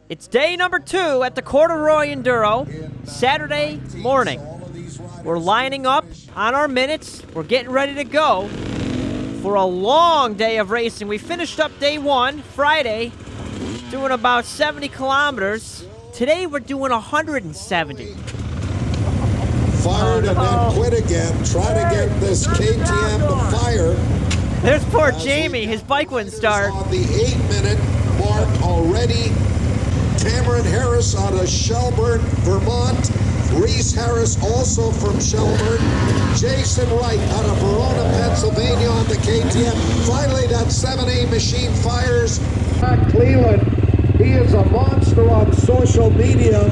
It's day number 2 at the Corduroy Enduro, Saturday morning. We're lining up on our minutes. We're getting ready to go for a long day of racing. We finished up day 1, Friday, doing about 70 kilometers. Today we're doing 170. Fired and then quit again. Try to get this KTM to fire. There's poor Jamie. His bike wouldn't start. On the 8-minute mark already. Cameron Harris out of Shelburne, Vermont. Reese Harris also from Shelburne. Jason Wright out of Verona, Pennsylvania on the KTM. Finally, that 7A machine fires. Cleveland, he is a monster on social media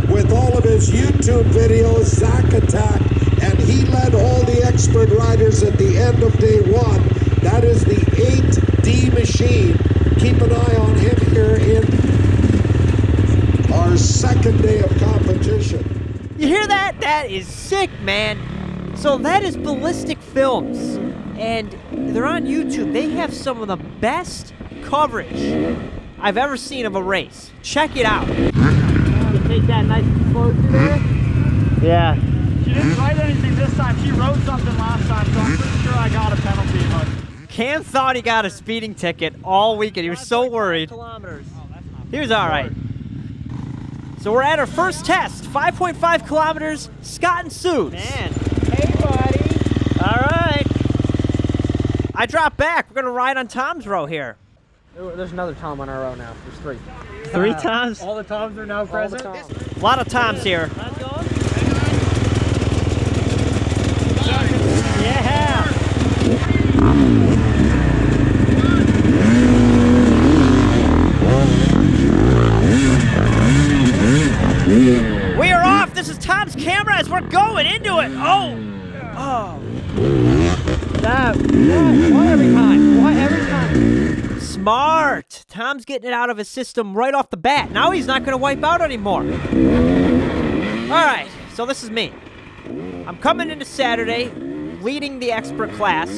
with all of his YouTube videos, Zack Attack, and he led all the expert riders at the end of day 1. That is the 8D machine. Keep an eye on him here in our second day of competition. You hear that? That is sick, man. So that is Ballistic Films, and they're on YouTube. They have some of the best coverage I've ever seen of a race. Check it out. You take that nice and close to there? Yeah. She didn't write anything this time. She wrote something last time, so I'm pretty sure I got a penalty. But Cam thought he got a speeding ticket all weekend. He was so worried. He was all right. So we're at our first test, 5.5 kilometers, Scott and Sue's. man, hey buddy. All right. I dropped back. We're going to ride on Tom's row here. There's another Tom on our row now. There's 3. 3 Toms? All the Toms are now present. A lot of Toms here. Yeah. We are off. This is Tom's camera as we're going into it. Oh. Why every time? Why every time? Smart. Tom's getting it out of his system right off the bat. Now he's not going to wipe out anymore. All right. So this is me. I'm coming into Saturday, leading the expert class.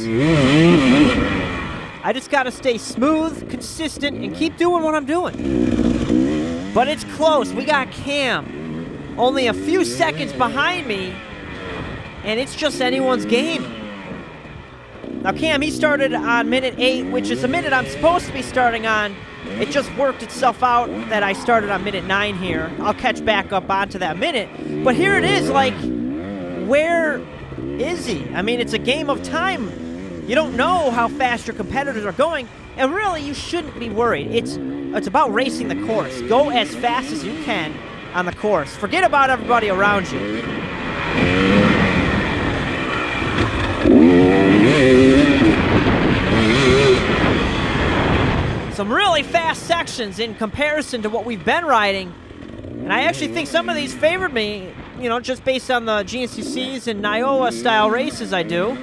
I just got to stay smooth, consistent, and keep doing what I'm doing. But it's close. We got Cam only a few seconds behind me, and it's just anyone's game. Now, Cam, he started on minute 8, which is a minute I'm supposed to be starting on. It just worked itself out that I started on minute 9 here. I'll catch back up onto that minute. But here it is, like, where is he? I mean, it's a game of time. You don't know how fast your competitors are going, and really, you shouldn't be worried. It's about racing the course. Go as fast as you can on the course. Forget about everybody around you. Some really fast sections in comparison to what we've been riding. And I actually think some of these favored me, you know, just based on the GNCCs and Iowa style races I do.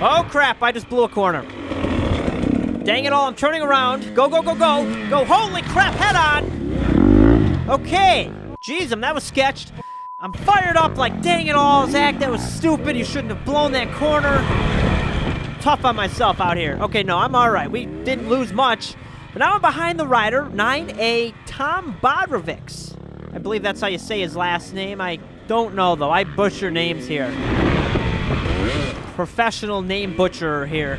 Oh crap, I just blew a corner. Dang it all, I'm turning around. Go, go, go, go. Go, holy crap, head on. Okay. Jeez, that was sketched. I'm fired up like, dang it all, Zach, that was stupid. You shouldn't have blown that corner. Tough on myself out here. Okay, no, I'm all right. We didn't lose much. But now I'm behind the rider, 9A Tom Bodrovics. I believe that's how you say his last name. I don't know, though. I butcher names here. Professional name butcherer here.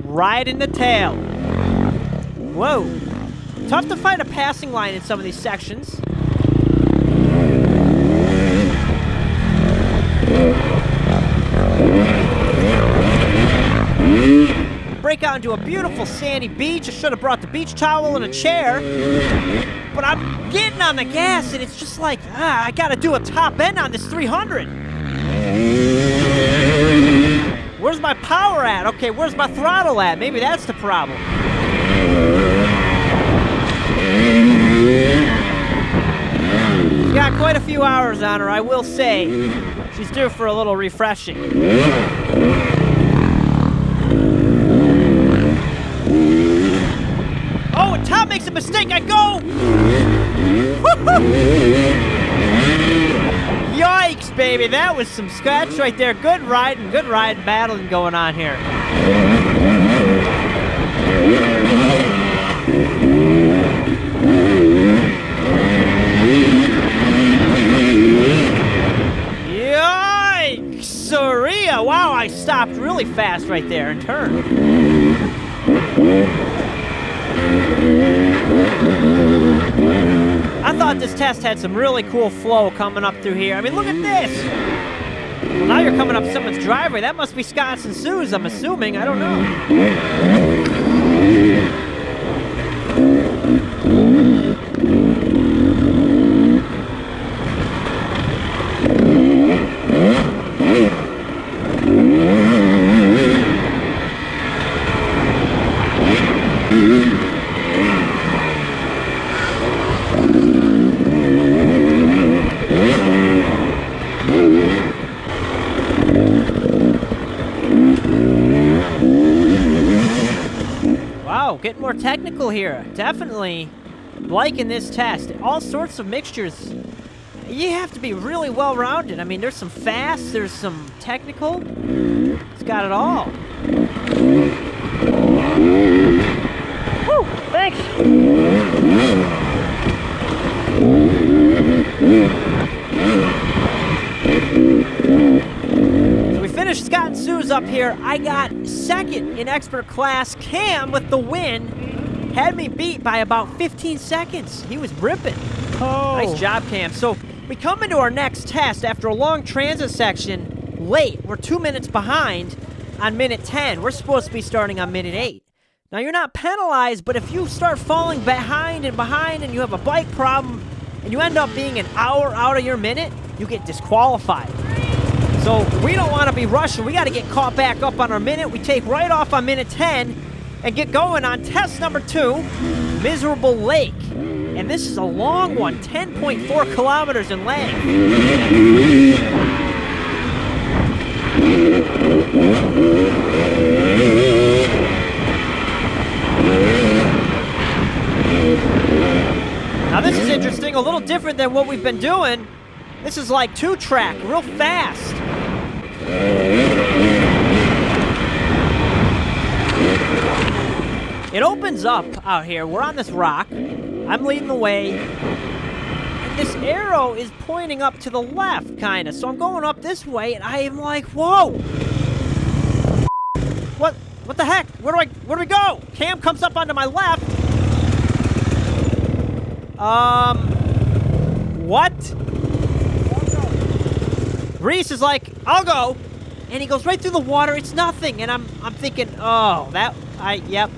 Right in the tail. Whoa. Tough to find a passing line in some of these sections. Break out into a beautiful sandy beach. I should have brought the beach towel and a chair. But I'm getting on the gas and it's just like, I gotta do a top end on this 300. Where's my power at? Okay, where's my throttle at? Maybe that's the problem. She's got quite a few hours on her, I will say. She's due for a little refreshing. Oh, and Tom makes a mistake. I go. Yikes, baby. That was some scratch right there. Good riding, battling going on here. Yikes-a-ria! Wow, I stopped really fast right there and turned. I thought this test had some really cool flow coming up through here. I mean, look at this! Well, now you're coming up someone's driveway. That must be Scott's and Sue's, I'm assuming. I don't know. Wow, getting more technical here. Definitely liking this test. All sorts of mixtures. You have to be really well-rounded. I mean, there's some fast, there's some technical. It's got it all. Woo! Thanks! So we finished Scott and Sue's up here. I got second in expert class. Cam, with the win, had me beat by about 15 seconds. He was ripping. Oh. Nice job, Cam. So we come into our next test after a long transit section late. We're 2 minutes behind on minute 10. We're supposed to be starting on minute 8. Now, you're not penalized, but if you start falling behind and you have a bike problem and you end up being an hour out of your minute, you get disqualified. So we don't want to be rushing. We got to get caught back up on our minute. We take right off on minute 10 and get going on test number 2, Miserable Lake. And this is a long one, 10.4 kilometers in length. Now this is interesting, a little different than what we've been doing. This is like 2-track, real fast. It opens up out here. We're on this rock. I'm leading the way. And this arrow is pointing up to the left, kind of. So I'm going up this way, and I am like, whoa! What the heck? Where do we go? Cam comes up onto my left. What? Reese is like, I'll go. And he goes right through the water. It's nothing. And I'm thinking, oh, yep.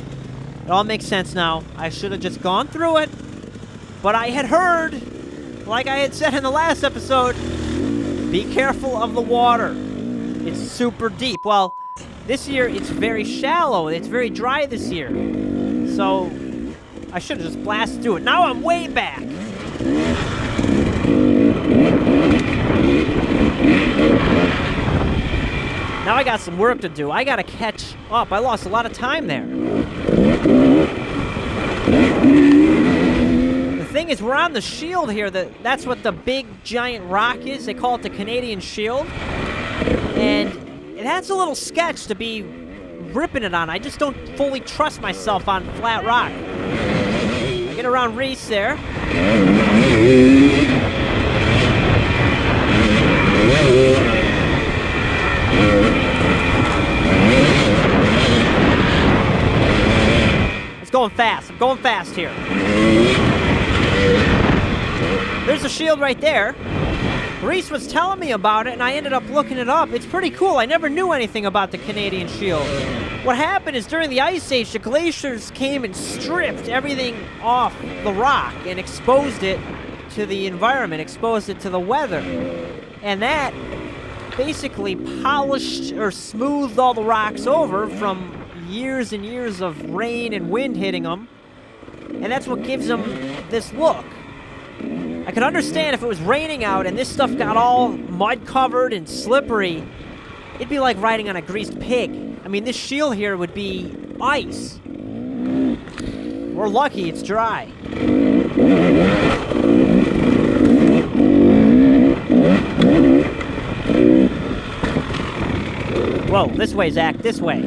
It all makes sense now. I should have just gone through it. But I had heard, like I had said in the last episode, be careful of the water. It's super deep. Well, this year it's very shallow. It's very dry this year. So I should have just blasted through it. Now I'm way back. Now I got some work to do. I gotta catch up. I lost a lot of time there. The thing is, we're on the shield here. That's what the big giant rock is. They call it the Canadian Shield. And that's a little sketch to be ripping it on. I just don't fully trust myself on flat rock. I get around Reese there. It's going fast. I'm going fast here. There's a shield right there. Reese was telling me about it, and I ended up looking it up. It's pretty cool. I never knew anything about the Canadian Shield. What happened is during the Ice Age, the glaciers came and stripped everything off the rock and exposed it to the environment, exposed it to the weather. And that basically polished or smoothed all the rocks over from years and years of rain and wind hitting them. And that's what gives them this look. I could understand if it was raining out and this stuff got all mud covered and slippery, it'd be like riding on a greased pig. I mean, this shield here would be ice. We're lucky it's dry. Whoa, this way, Zach, this way.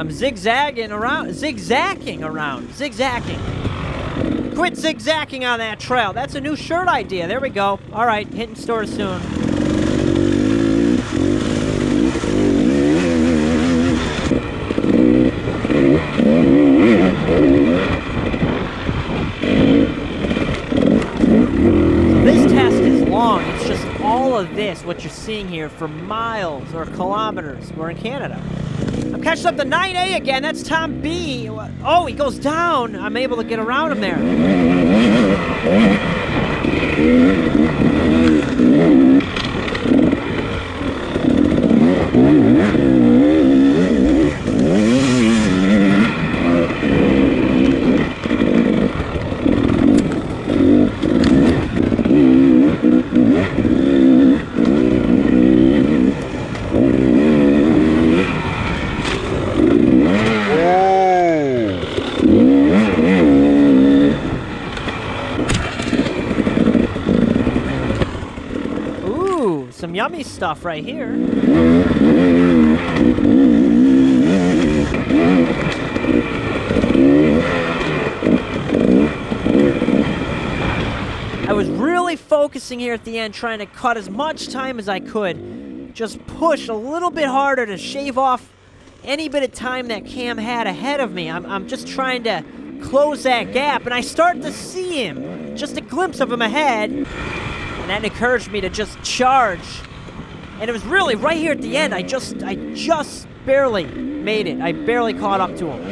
I'm zigzagging around. Zigzagging. Quit zigzagging on that trail. That's a new shirt idea. There we go. All right, hitting stores soon. This test is long. It's just all of this, what you're seeing here, for miles or kilometers. We're in Canada. I'm catching up to 9A again. That's Tom B. Oh, he goes down. I'm able to get around him there. Some yummy stuff right here. I was really focusing here at the end, trying to cut as much time as I could. Just push a little bit harder to shave off any bit of time that Cam had ahead of me. I'm just trying to close that gap, and I start to see him. Just a glimpse of him ahead. And that encouraged me to just charge. And it was really right here at the end. I just barely made it. I barely caught up to him.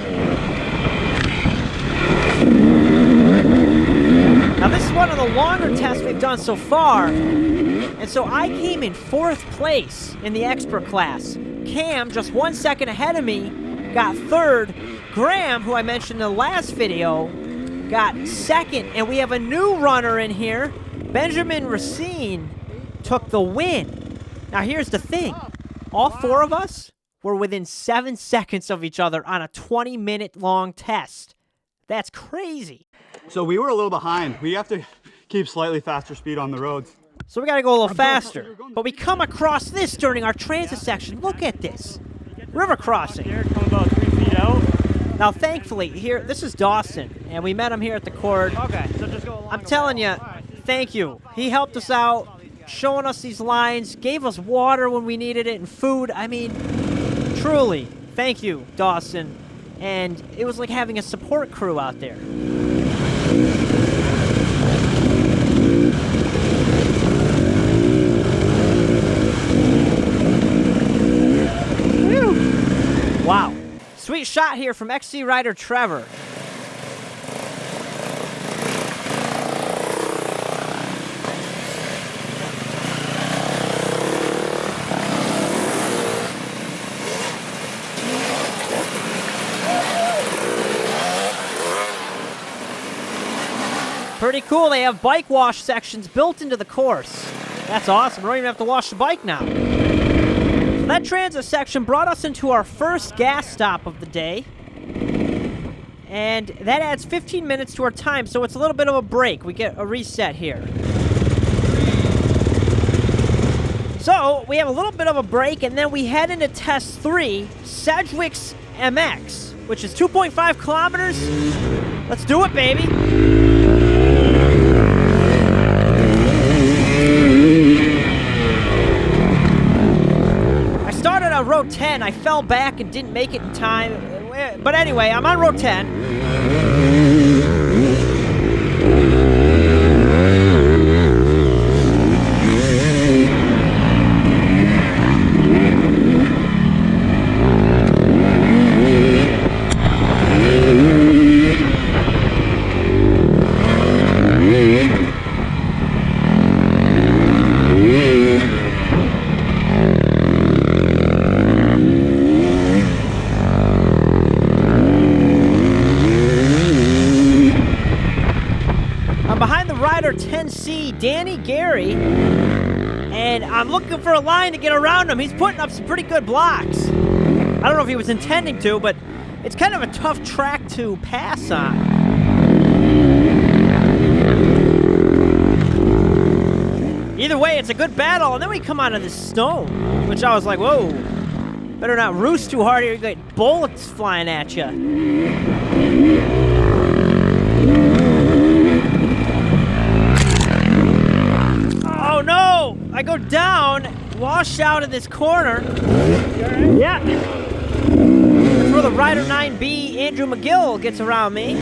Now this is one of the longer tests we've done so far. And so I came in 4th place in the expert class. Cam, just 1 second ahead of me, got 3rd. Graham, who I mentioned in the last video, got 2nd. And we have a new runner in here. Benjamin Racine took the win. Now here's the thing. All 4 of us were within 7 seconds of each other on a 20-minute long test. That's crazy. So we were a little behind. We have to keep slightly faster speed on the roads. So we gotta go a little faster. But we come across this during our transit section. Look at this. River crossing. Come about 3 feet out. Now thankfully, here, this is Dawson, and we met him here at the Cord. Okay, so just go along. I'm telling you, thank you. He helped us out, showing us these lines, gave us water when we needed it, and food. I mean, truly, thank you, Dawson. And it was like having a support crew out there. Whew. Wow. Sweet shot here from XC rider Trevor. Pretty cool. They have bike wash sections built into the course. That's awesome. We don't even have to wash the bike now. So that transit section brought us into our first gas stop of the day. And that adds 15 minutes to our time, so it's a little bit of a break. We get a reset here. So we have a little bit of a break, and then we head into test 3, Sedgwicks MX, which is 2.5 kilometers. Let's do it, baby. I started on row 10. I fell back and didn't make it in time. But anyway, I'm on row 10. Danny Gary, and I'm looking for a line to get around him. He's putting up some pretty good blocks. I don't know if he was intending to, but it's kind of a tough track to pass on. Either way, it's a good battle, and then we come out of this stone, which I was like, whoa. Better not roost too hard here. You get bullets flying at you. Oh no! I go down, washed out in this corner. Yeah. That's where the Rider 9B Andrew McGill gets around me.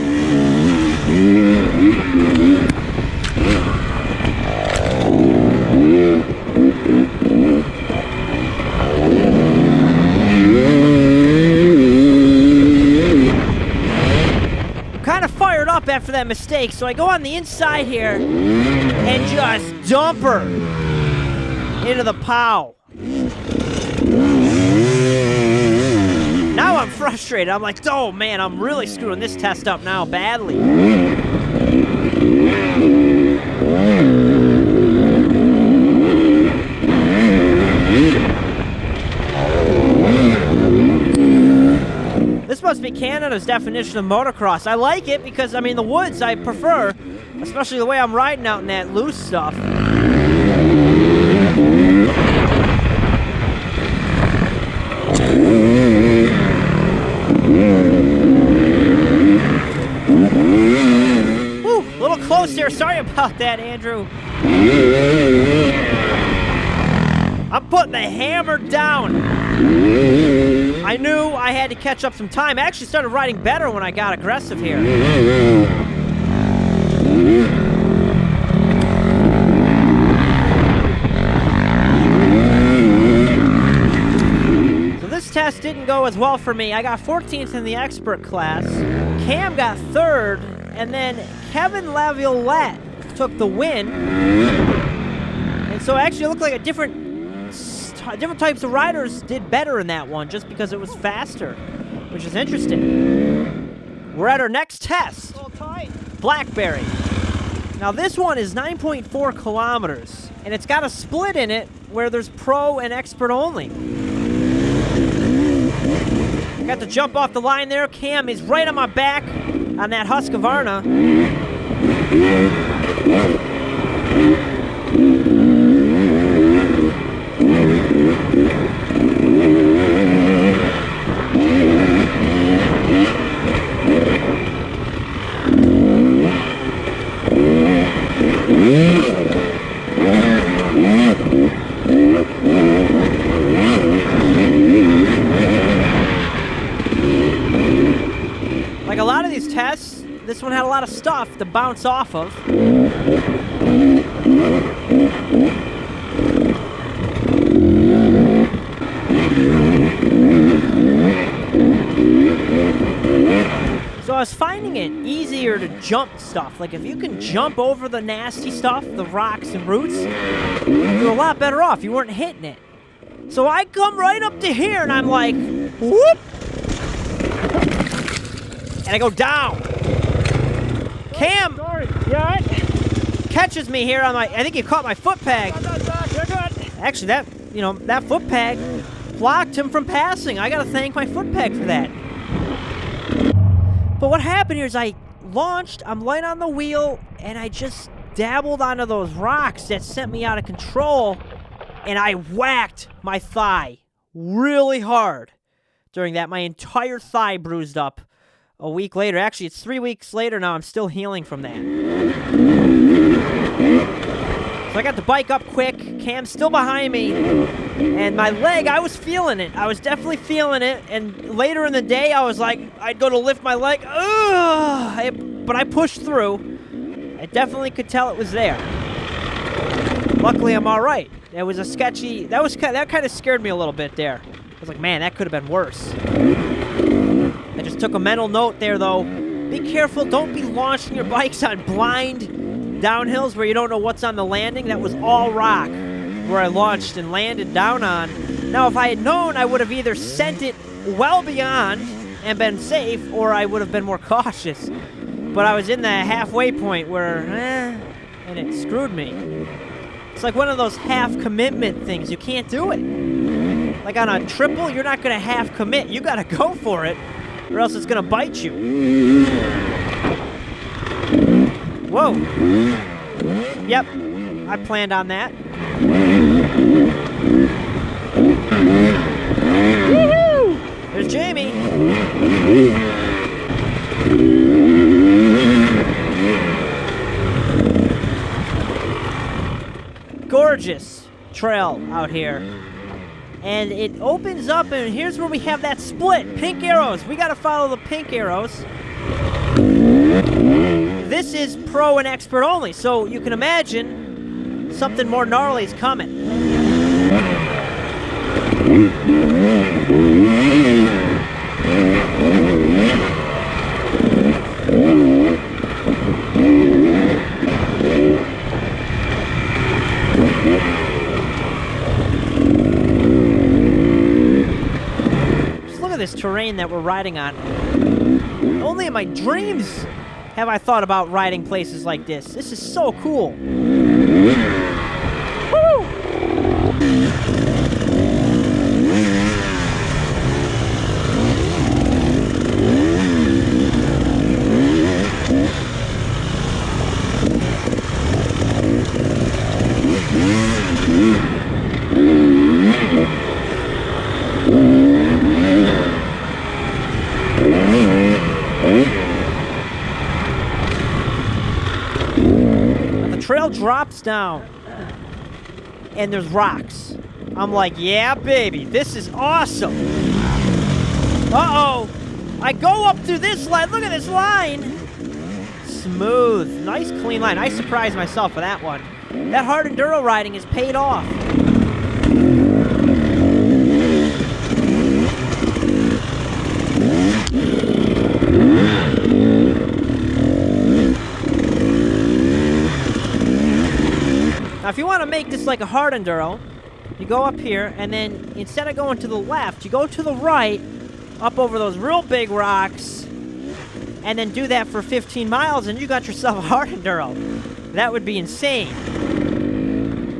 Kind of fired up after that mistake, so I go on the inside here and just dump her into the POW. Now I'm frustrated. I'm like, oh man, I'm really screwing this test up now badly. This must be Canada's definition of motocross. I like it because, I mean, the woods I prefer, especially the way I'm riding out in that loose stuff. Woo, a little close there. Sorry about that, Andrew. I'm putting the hammer down. I knew I had to catch up some time. I actually started riding better when I got aggressive here. So this test didn't go as well for me. I got 14th in the expert class. Cam got 3rd, and then Kevin Laviolette took the win. And so actually it looked like different types of riders did better in that one just because it was faster, which is interesting. We're at our next test, Blackberry. Now this one is 9.4 kilometers, and it's got a split in it where there's pro and expert only. I got to jump off the line there. Cam is right on my back on that Husqvarna. Like a lot of these tests, this one had a lot of stuff to bounce off of. So I was finding it easier to jump stuff. Like if you can jump over the nasty stuff, the rocks and roots, you're a lot better off. You weren't hitting it. So I come right up to here and I'm like, whoop! And I go down. Cam catches me here on my, I think he caught my foot peg. Actually, that foot peg blocked him from passing. I gotta thank my foot peg for that. But what happened here is I launched, I'm light on the wheel, and I just dabbled onto those rocks that sent me out of control, and I whacked my thigh really hard during that. My entire thigh bruised up a week later. Actually, it's 3 weeks later now. I'm still healing from that. So I got the bike up quick. Cam's still behind me. And my leg, I was feeling it. I was definitely feeling it. And later in the day, I was like, I'd go to lift my leg. Ugh! But I pushed through. I definitely could tell it was there. Luckily, I'm all right. It was a sketchy... That kind of scared me a little bit there. I was like, man, that could have been worse. I just took a mental note there, though. Be careful. Don't be launching your bikes on blind downhills where you don't know what's on the landing. That was all rock where I launched and landed down on. Now, if I had known, I would have either sent it well beyond and been safe, or I would have been more cautious. But I was in the halfway point where, and it screwed me. It's like one of those half-commitment things. You can't do it. Like on a triple, you're not going to half-commit. You got to go for it, or else it's going to bite you. Whoa. Yep, I planned on that. trail out here. And it opens up, and here's where we have that split. Pink arrows. We got to follow the pink arrows. This is pro and expert only, so you can imagine something more gnarly is coming. This terrain that we're riding on. Only in my dreams have I thought about riding places like this. This is so cool. Woo! Trail drops down and there's rocks. I'm like, yeah, baby, this is awesome. Uh-oh. I go up through this line. Look at this line. Smooth. Nice, clean line. I surprised myself with that one. That hard enduro riding is paid off. Now, if you want to make this like a hard enduro, you go up here, and then instead of going to the left, you go to the right, up over those real big rocks, and then do that for 15 miles, and you got yourself a hard enduro. That would be insane.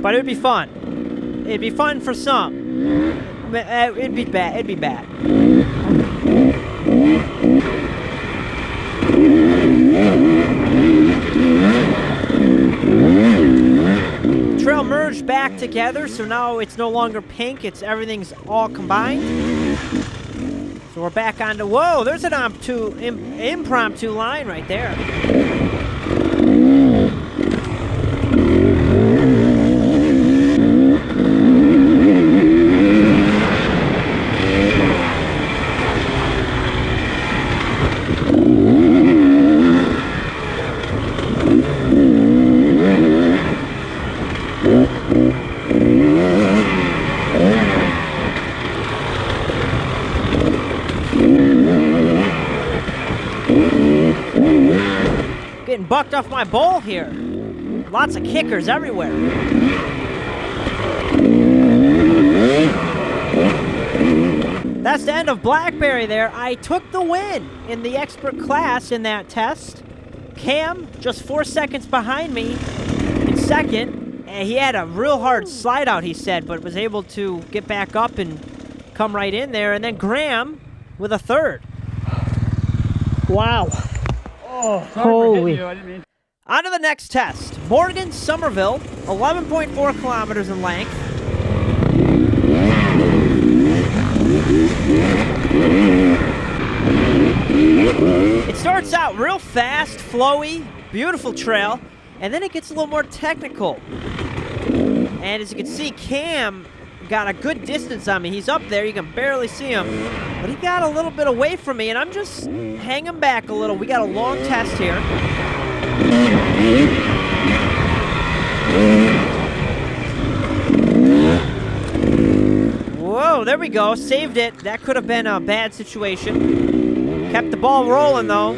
But it would be fun. It'd be fun for some. It'd be bad. It'd be bad. Trail merged back together, so now it's no longer pink, everything's all combined. So we're back onto, whoa, there's an impromptu line right there. Getting bucked off my bowl here. Lots of kickers everywhere. That's the end of Blackberry there. I took the win in the expert class in that test. Cam, just 4 seconds behind me in second. And he had a real hard slide out, he said, but was able to get back up and come right in there. And then Graham with a third. Wow. Oh, holy. I didn't mean. On to the next test. Morgan, Sommerville, 11.4 kilometers in length. It starts out real fast, flowy, beautiful trail, and then it gets a little more technical. And as you can see, Cam got a good distance on me. He's up there, you can barely see him. But he got a little bit away from me, and I'm just hanging back a little. We got a long test here. Whoa, there we go. Saved it. That could have been a bad situation. Kept the ball rolling, though.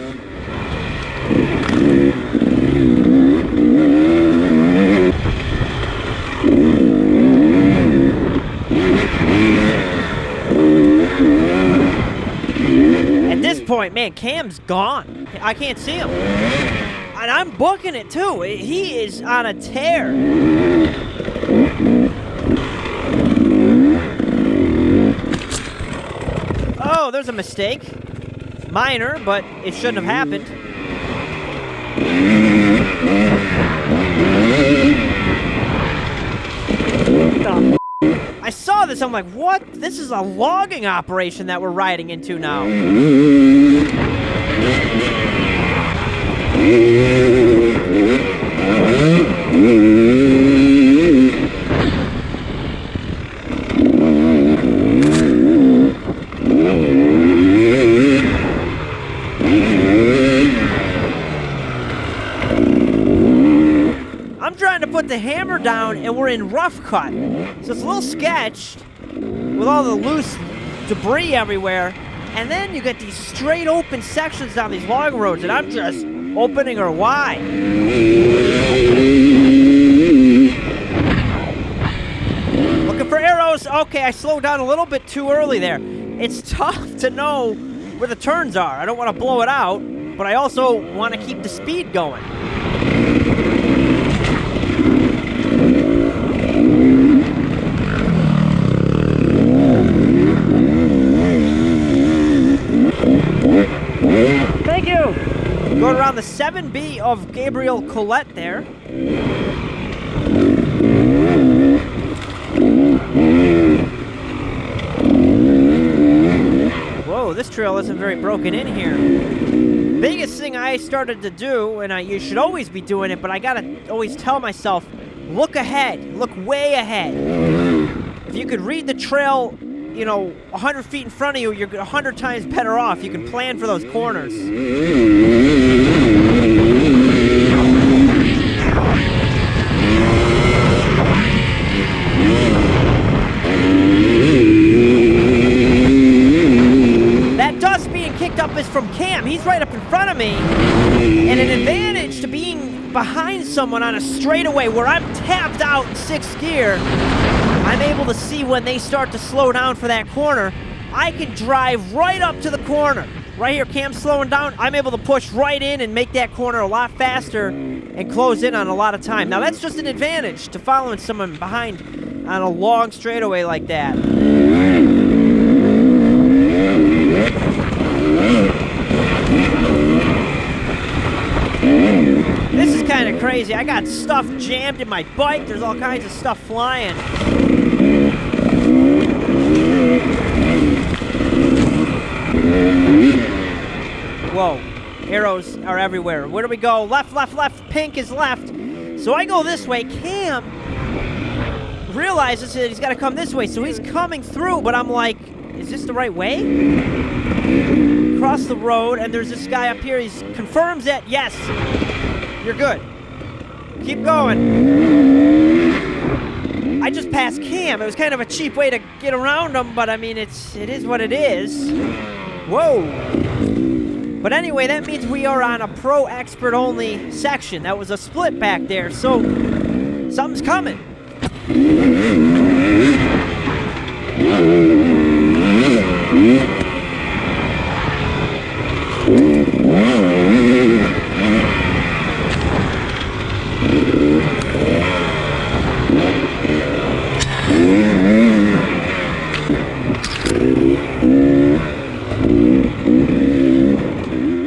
At this point, man, Cam's gone. I can't see him. And I'm booking it, too. He is on a tear. Oh, there's a mistake. Minor, but it shouldn't have happened. I saw this, I'm like, what? This is a logging operation that we're riding into now. the hammer down, and we're in rough cut. So it's a little sketched with all the loose debris everywhere. And then you get these straight open sections down these log roads, and I'm just opening her wide. Looking for arrows. Okay, I slowed down a little bit too early there. It's tough to know where the turns are. I don't want to blow it out, but I also want to keep the speed going. Thank you. Going around the 7B of Gabriel Colette there. Whoa, this trail isn't very broken in here. Biggest thing I started to do, and you should always be doing it, but I gotta always tell myself, look ahead, look way ahead. If you could read the trail, 100 feet in front of you, you're 100 times better off. You can plan for those corners. That dust being kicked up is from Cam. He's right up in front of me. And an advantage to being behind someone on a straightaway where I'm tapped out in 6th gear, I'm able to see when they start to slow down for that corner. I can drive right up to the corner. Right here, Cam's slowing down. I'm able to push right in and make that corner a lot faster and close in on a lot of time. Now, that's just an advantage to following someone behind on a long straightaway like that. This is kind of crazy. I got stuff jammed in my bike. There's all kinds of stuff flying. Whoa, arrows are everywhere. Where do we go? Left, left, left. Pink is left. So I go this way. Cam realizes that he's got to come this way, so he's coming through, but I'm like, is this the right way? Cross the road, and there's this guy up here. He confirms it. Yes, you're good. Keep going. I just passed Cam. It was kind of a cheap way to get around him, but I mean, it is what it is. Whoa. But anyway, that means we are on a pro expert only section. That was a split back there, so something's coming.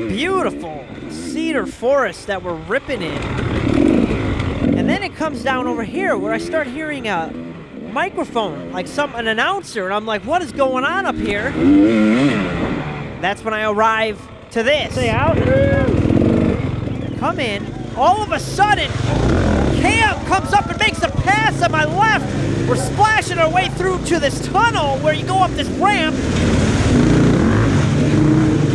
Beautiful cedar forest that we're ripping in. And then it comes down over here where I start hearing a microphone, like an announcer, and I'm like, what is going on up here? That's when I arrive to this. Stay out. Come in. All of a sudden, Cam comes up and makes a pass on my left. We're splashing our way through to this tunnel where you go up this ramp.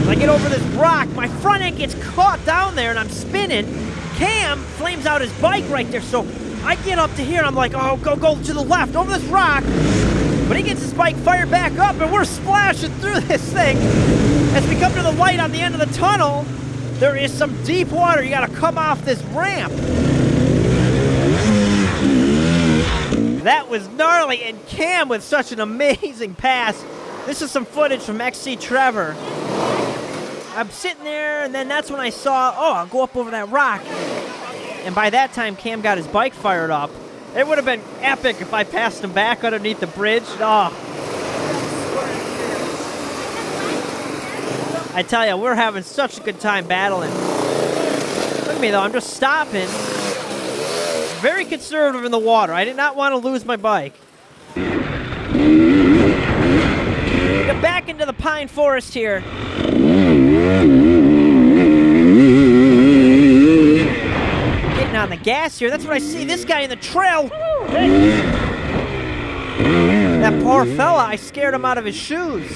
As I get over this rock, my front end gets caught down there and I'm spinning. Cam flames out his bike right there, so I get up to here and I'm like, oh, go to the left, over this rock. But he gets his bike fired back up and we're splashing through this thing. As we come to the light on the end of the tunnel, there is some deep water. You gotta come off this ramp. That was gnarly, and Cam with such an amazing pass. This is some footage from XC Trevor. I'm sitting there, and then that's when I saw, oh, I'll go up over that rock. And by that time, Cam got his bike fired up. It would have been epic if I passed him back underneath the bridge. Oh. I tell you, we're having such a good time battling. Look at me, though. I'm just stopping. Very conservative in the water. I did not want to lose my bike. Get back into the pine forest here. Getting on the gas here. That's what I see. This guy in the trail. That poor fella, I scared him out of his shoes.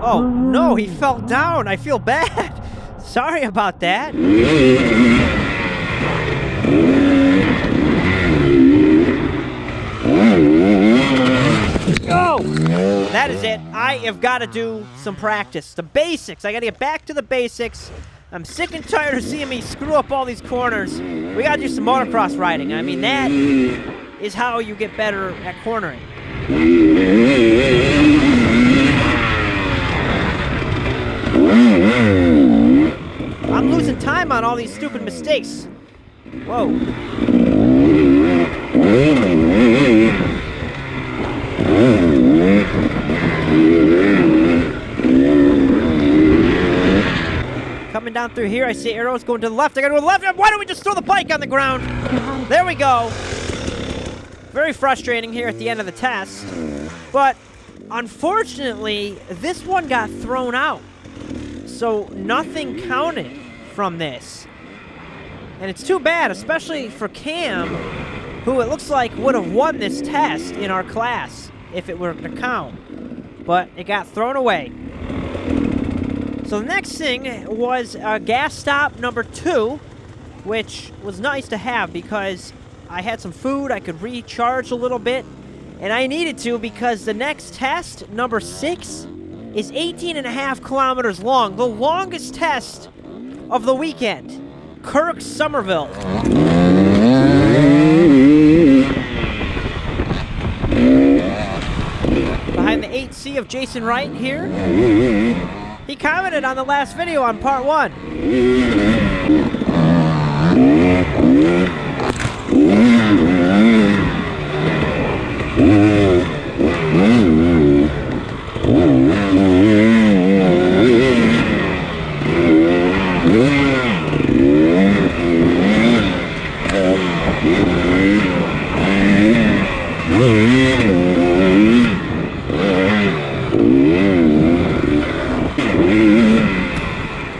Oh, no, he fell down. I feel bad. Sorry about that. Go! That is it. I have got to do some practice. The basics. I got to get back to the basics. I'm sick and tired of seeing me screw up all these corners. We got to do some motocross riding. I mean, that is how you get better at cornering. I'm losing time on all these stupid mistakes. Whoa. Coming down through here, I see arrows going to the left. I gotta go to the left. Why don't we just throw the bike on the ground? There we go. Very frustrating here at the end of the test. But unfortunately, this one got thrown out. So nothing counted from this. And it's too bad, especially for Cam, who it looks like would have won this test in our class if it were to count. But it got thrown away. So the next thing was gas stop number 2, which was nice to have because I had some food, I could recharge a little bit, and I needed to because the next test, number 6, is 18.5 kilometers long, the longest test of the weekend. Kirk, Sommerville. Behind the 8C of Jason Wright here. He commented on the last video on part 1.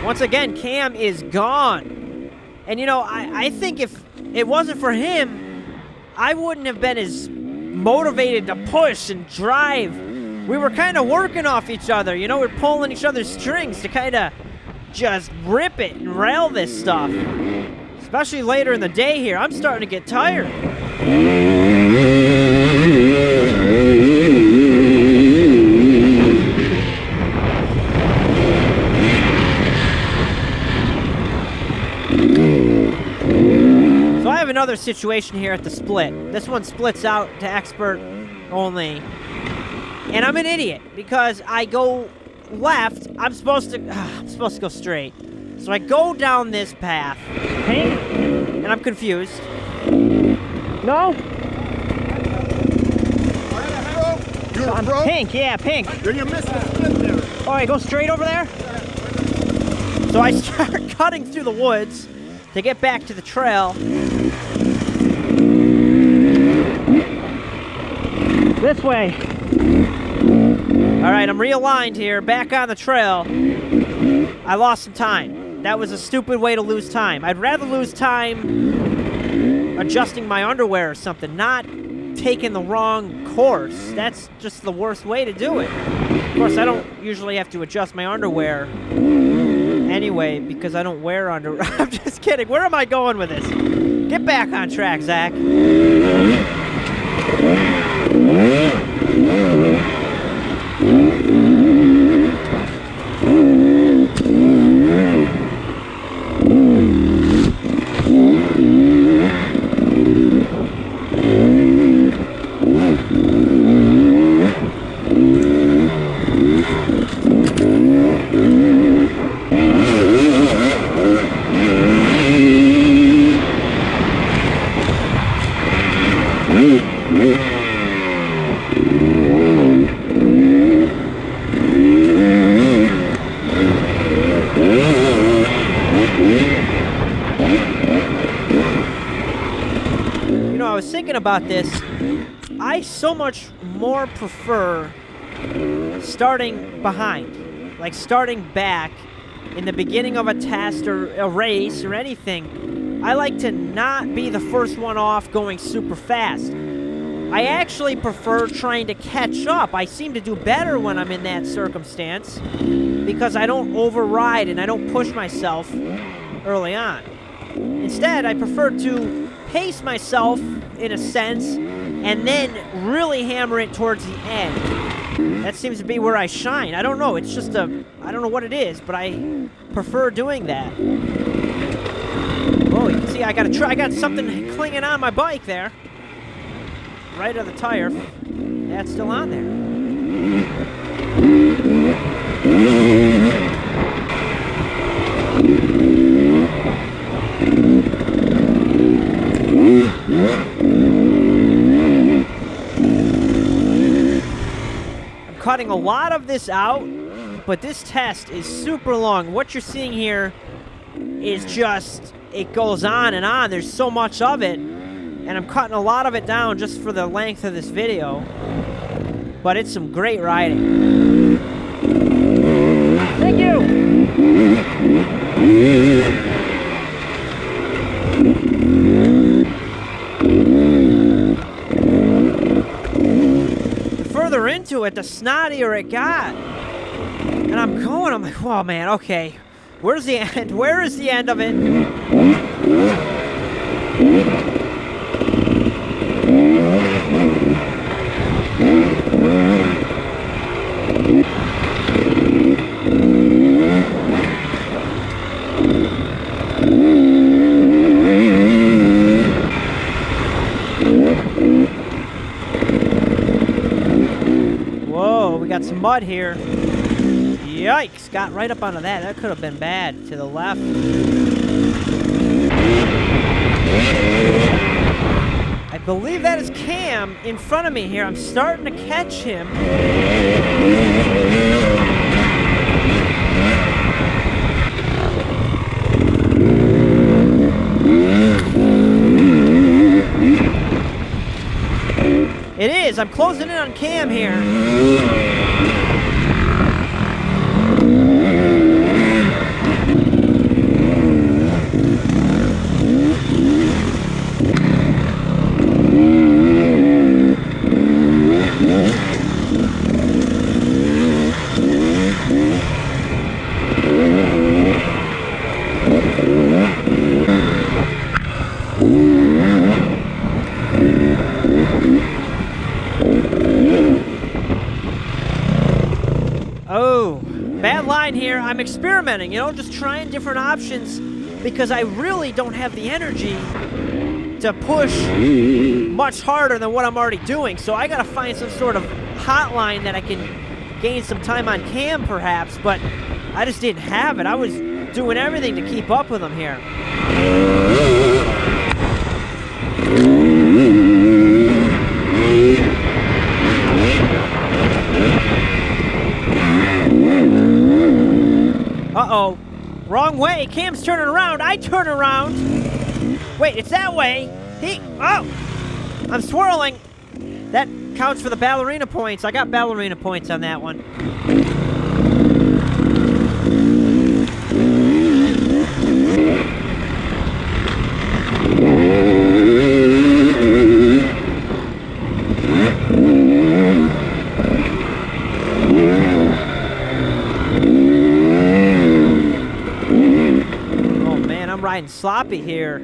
Once again, Cam is gone. And you know, I think if it wasn't for him, I wouldn't have been as motivated to push and drive. We were kind of working off each other, you know, we're pulling each other's strings to kind of just rip it and rail this stuff. Especially later in the day here, I'm starting to get tired. So I have another situation here at the split. This one splits out to expert only. And I'm an idiot because I go left. I'm supposed to go straight. So I go down this path. Pink? And I'm confused. No? You're On broke? pink, yeah, pink. Then you missed the split there. All right, go straight over there. So I start cutting through the woods to get back to the trail. This way. All right, I'm realigned here, back on the trail. I lost some time. That was a stupid way to lose time. I'd rather lose time adjusting my underwear or something, not taking the wrong course. That's just the worst way to do it. Of course, I don't usually have to adjust my underwear anyway because I don't wear underwear. I'm just kidding. Where am I going with this? Get back on track, Zach. You know, I was thinking about this. I so much more prefer starting behind, like starting back in the beginning of a test or a race or anything. I like to not be the first one off going super fast. I actually prefer trying to catch up. I seem to do better when I'm in that circumstance because I don't override and I don't push myself early on. Instead, I prefer to pace myself in a sense and then really hammer it towards the end. That seems to be where I shine. I don't know. It's just I don't know what it is, but I prefer doing that. Oh, you can see I got something clinging on my bike there. Right of the tire. That's still on there. I'm cutting a lot of this out, but this test is super long. What you're seeing here is just, it goes on and on. There's so much of it, and I'm cutting a lot of it down just for the length of this video. But it's some great riding. Thank you! The further into it, the snottier it got. And I'm like, whoa, man, okay. Where's the end? Where is the end of it? Whoa, we got some mud here. Yikes, got right up onto that. That could have been bad. To the left. I believe that is Cam in front of me here. I'm starting to catch him. It is. I'm closing in on Cam here. Oh, bad line here. I'm experimenting, you know, just trying different options because I really don't have the energy to push much harder than what I'm already doing. So I got to find some sort of hotline that I can gain some time on Cam perhaps, but I just didn't have it. I was doing everything to keep up with him here. Uh-oh. Wrong way. Cam's turning around. I turn around. Wait, it's that way. Oh! I'm swirling. That counts for the ballerina points. I got ballerina points on that one. Riding sloppy here.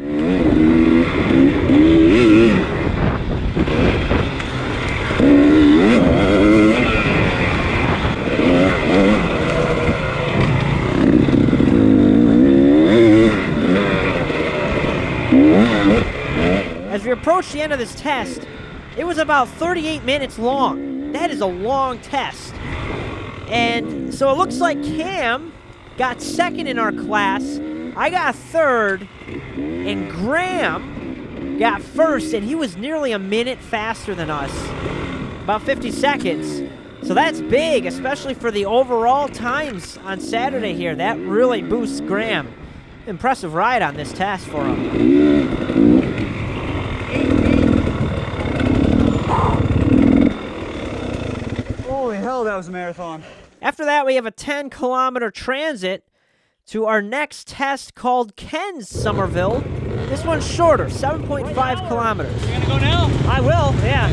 As we approach the end of this test, it was about 38 minutes long. That is a long test. And so it looks like Cam got second in our class. I got third, and Graham got first, and he was nearly a minute faster than us, about 50 seconds. So that's big, especially for the overall times on Saturday here. That really boosts Graham. Impressive ride on this test for him. Holy hell, that was a marathon. After that, we have a 10-kilometer transit to our next test called Ken's Sommerville. This one's shorter, 7.5 kilometers. You gonna go now? I will, yeah.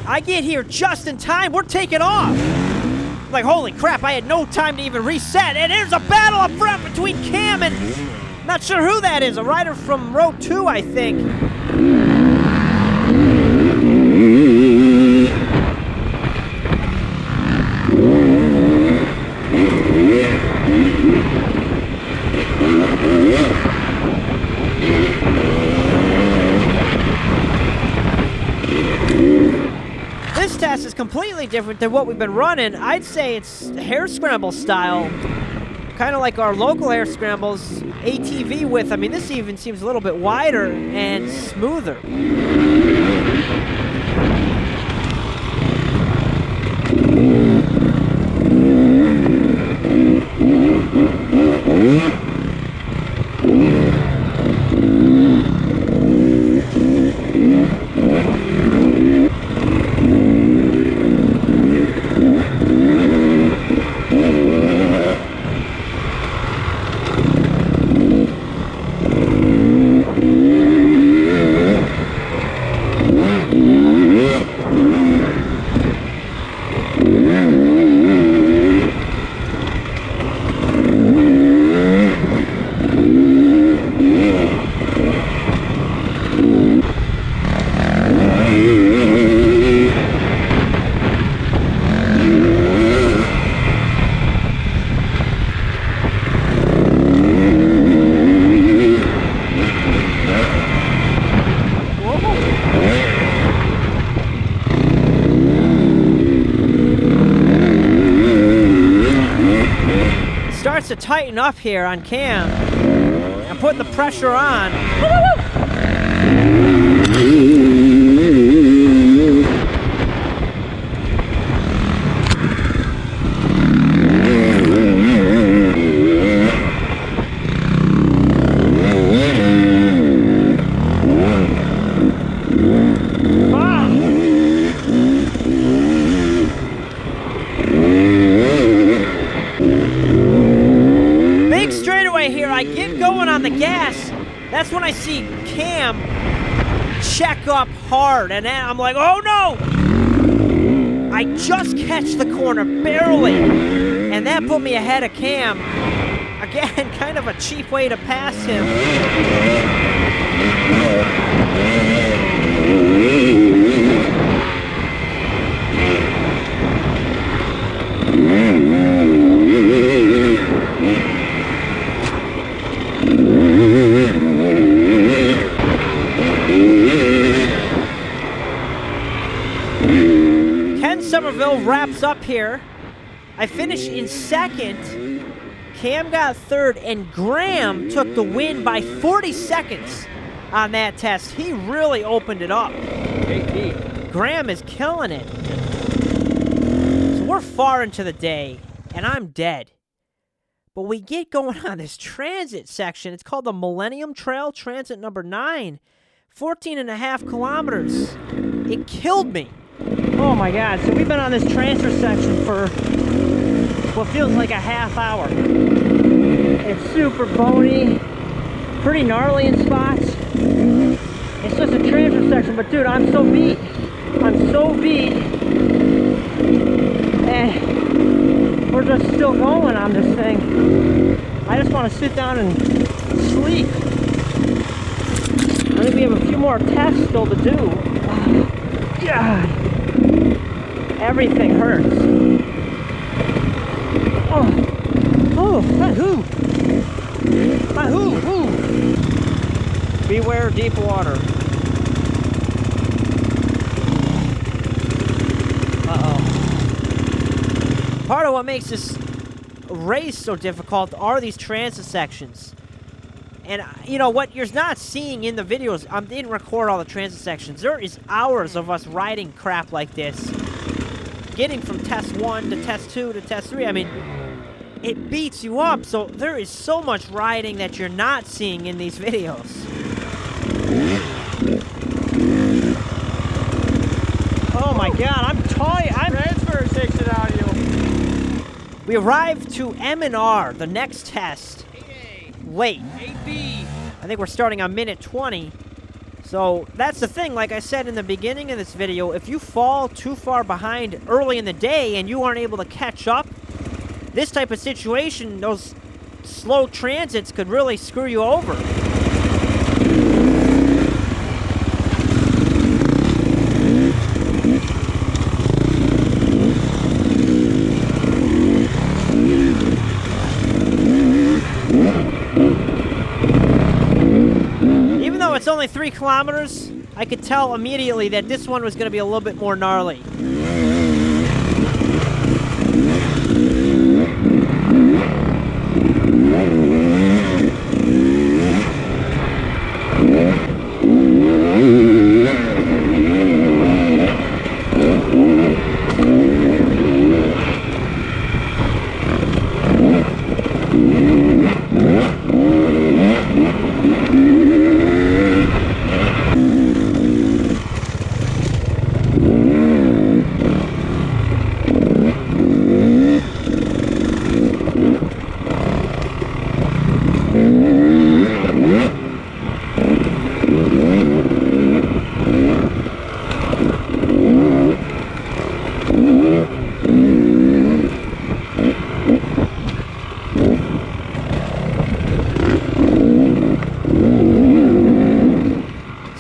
I get here just in time. We're taking off. Like, holy crap, I had no time to even reset. And there's a battle up front between Cam and... not sure who that is. A rider from row 2, I think. This test is completely different than what we've been running. I'd say it's hair scramble style, kind of like our local hair scrambles, ATV width. I mean, this even seems a little bit wider and smoother. To tighten up here on cam. I'm putting the pressure on. I get going on the gas, that's when I see Cam check up hard, and then I'm like, oh no! I just catch the corner, barely, and that put me ahead of Cam. Again, kind of a cheap way to pass him. Sommerville wraps up here. I finished in second. Cam got third, and Graham took the win by 40 seconds on that test. He really opened it up. Graham is killing it. So we're far into the day, and I'm dead. But we get going on this transit section. It's called the Millennium Trail, transit number 9. 14.5 kilometers. It killed me. Oh my God, so we've been on this transfer section for what feels like a half hour. It's super bony, pretty gnarly in spots. It's just a transfer section, but dude, I'm so beat. I'm so beat. And we're just still going on this thing. I just want to sit down and sleep. I think we have a few more tests still to do. God. Everything hurts. Oh, ahoo! Ahoo! Beware deep water. Uh-oh. Part of what makes this race so difficult are these transit sections. And, you know, what you're not seeing in the videos, I didn't record all the transit sections. There is hours of us riding crap like this. Getting from test 1 to test 2 to test 3, I mean, it beats you up. So there is so much riding that you're not seeing in these videos. Oh my God, I'm tired. Transfer takes it out of you. We arrived to M&R, the next test. Late. 8B. I think we're starting on minute 20. So that's the thing, like I said in the beginning of this video, if you fall too far behind early in the day and you aren't able to catch up, this type of situation, those slow transits could really screw you over. kilometers, I could tell immediately that this one was going to be a little bit more gnarly.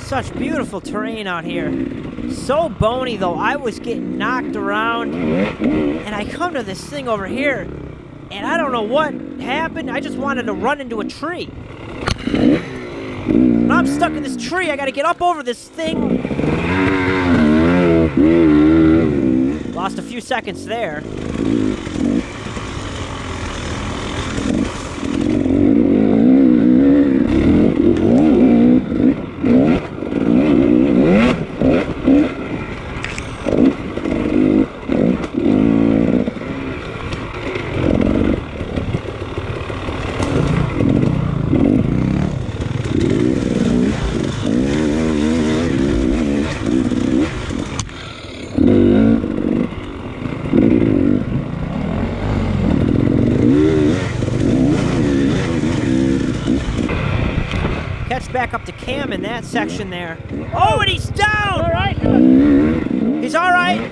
Such beautiful terrain out here. So bony though, I was getting knocked around and I come to this thing over here and I don't know what happened. I just wanted to run into a tree. Now I'm stuck in this tree. I gotta get up over this thing. Lost a few seconds there. Back up to Cam in that section there. Oh, and he's down! All right, good. He's all right.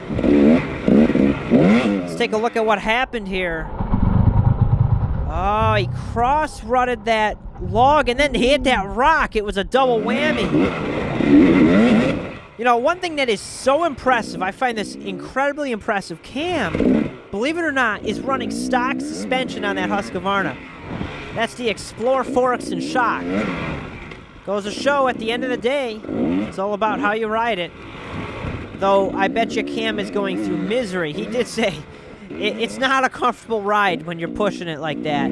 Let's take a look at what happened here. Oh, he cross-rutted that log and then hit that rock. It was a double whammy. You know, one thing that is so impressive, I find this incredibly impressive, Cam, believe it or not, is running stock suspension on that Husqvarna. That's the Explore Forks and Shock. Goes to show at the end of the day, it's all about how you ride it. Though I bet you Cam is going through misery. He did say it's not a comfortable ride when you're pushing it like that.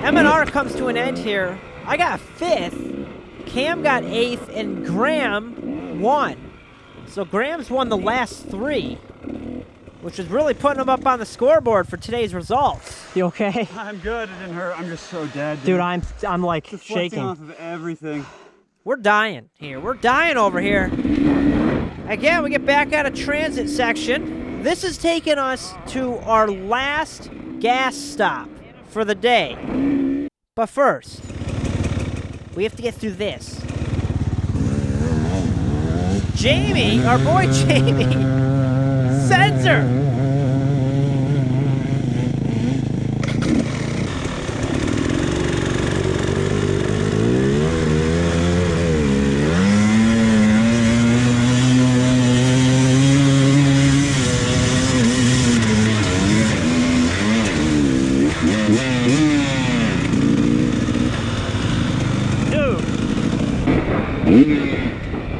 M&R comes to an end here. I got 5th, Cam got 8th, and Graham won. So Graham's won the last 3, which is really putting him up on the scoreboard for today's results. You okay? I'm good. It didn't hurt. I'm just so dead. Dude, I'm like just shaking. off of everything. We're dying here. We're dying over here. Again, we get back out of transit section. This is taking us to our last gas stop for the day. But first, we have to get through this. Jamie, our boy Jamie, Sensor.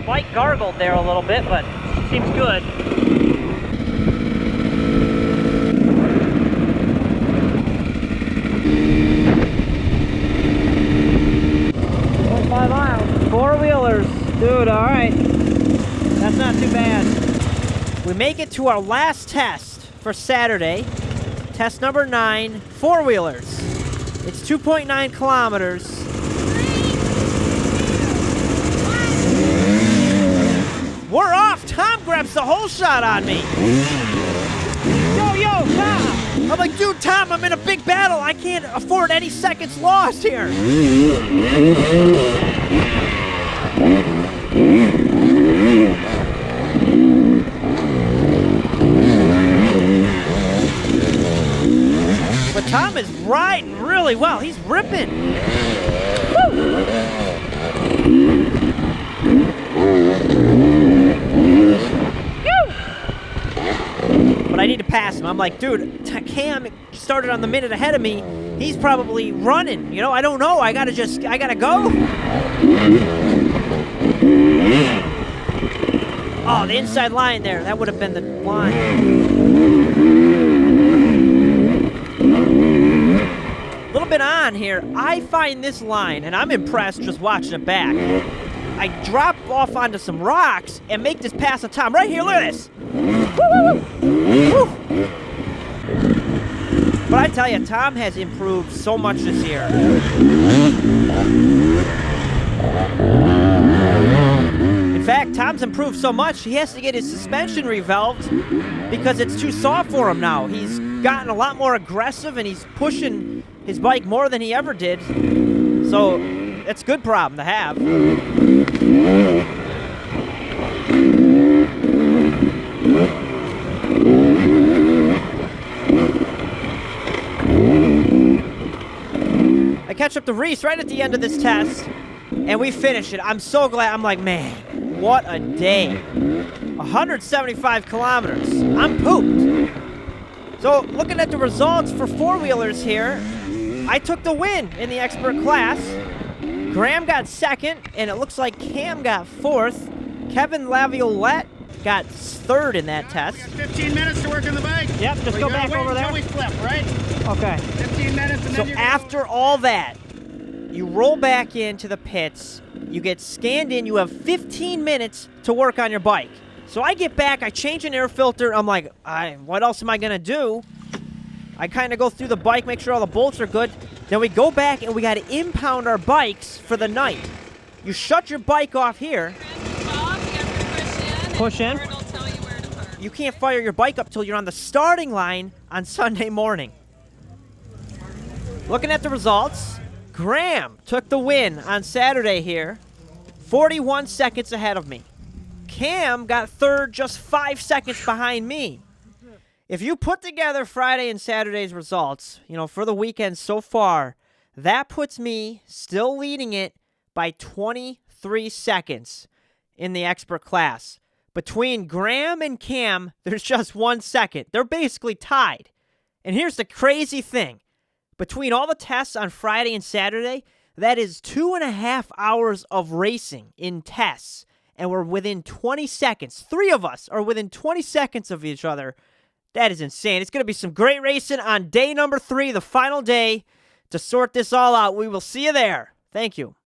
Bike gargled there a little bit, but seems good. 25 miles. 4-wheelers. Dude, all right. That's not too bad. We make it to our last test for Saturday. Test number 9, 4-wheelers. It's 2.9 kilometers. We're off! Tom grabs the whole shot on me. Yo, Tom! I'm like, dude, Tom, I'm in a big battle. I can't afford any seconds lost here. But Tom is riding really well. He's ripping. Woo! But I need to pass him. I'm like, dude, Cam started on the minute ahead of me. He's probably running. You know, I don't know. I gotta go. Oh, the inside line there. That would have been the line. A little bit on here. I find this line, and I'm impressed just watching it back. I drop off onto some rocks and make this pass on Tom. Right here, look at this. Woo! But I tell you, Tom has improved so much this year. In fact, Tom's improved so much, he has to get his suspension revalved because it's too soft for him now. He's gotten a lot more aggressive, and he's pushing his bike more than he ever did. So, it's a good problem to have. I catch up to Reese right at the end of this test, and we finish it. I'm so glad. I'm like, man, what a day. 175 kilometers. I'm pooped. So, looking at the results for four-wheelers here, I took the win in the expert class. Graham got second, and it looks like Cam got fourth. Kevin Laviolette got third in that test. We got 15 minutes to work on the bike. Yep, just go back over there. Until we flip, right? Okay. 15 minutes and So then you're after all that, you roll back into the pits, you get scanned in, you have 15 minutes to work on your bike. So I get back, I change an air filter, I'm like, what else am I gonna do? I kind of go through the bike, make sure all the bolts are good. Then we go back and we got to impound our bikes for the night. You shut your bike off here. Push in. You can't fire your bike up till you're on the starting line on Sunday morning. Looking at the results, Graham took the win on Saturday here, 41 seconds ahead of me. Cam got third, just 5 seconds behind me. If you put together Friday and Saturday's results, you know, for the weekend so far, that puts me still leading it by 23 seconds in the expert class. Between Graham and Cam, there's just 1 second. They're basically tied. And here's the crazy thing. Between all the tests on Friday and Saturday, that is 2.5 hours of racing in tests. And we're within 20 seconds. 3 of us are within 20 seconds of each other. That is insane. It's going to be some great racing on day number 3, the final day, to sort this all out. We will see you there. Thank you.